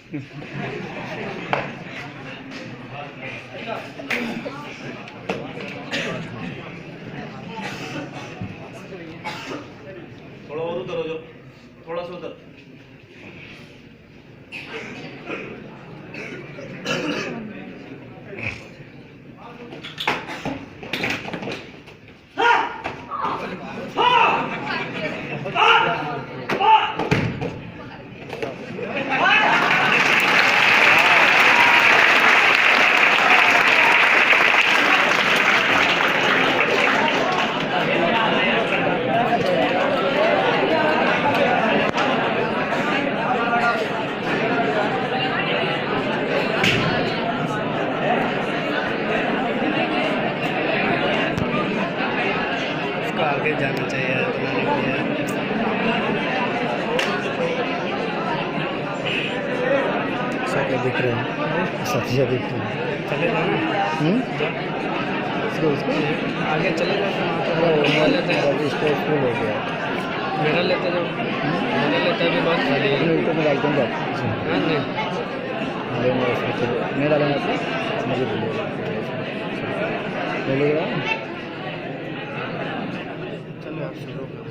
थोड़ा और उधर हो जाओ, थोड़ा सा उधर। आगे जाना चाहिए सब दिख रहे हैं, सतिया दिख रहे हैं। चले जाना उसको आगे चले जाते हैं। स्कूल हो गया मेरा लेते जाओ, मेरा लेता भी बहुत खाली है। तो मैं डालता हूँ हाँ नहीं मेरा लेना मुझे बोलेगा। चलो आप शुरू करो।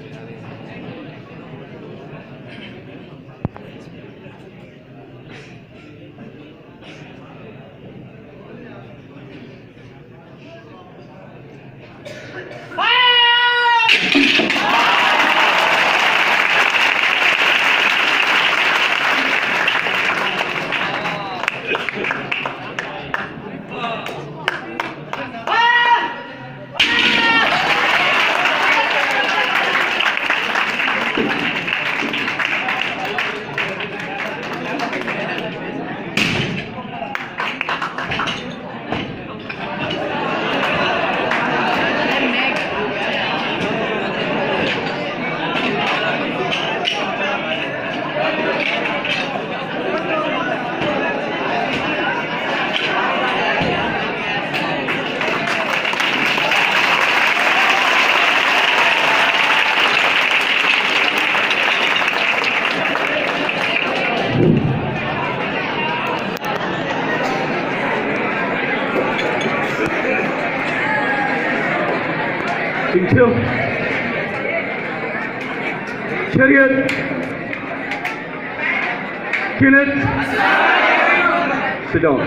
Şeriyet Kenneth Sit down.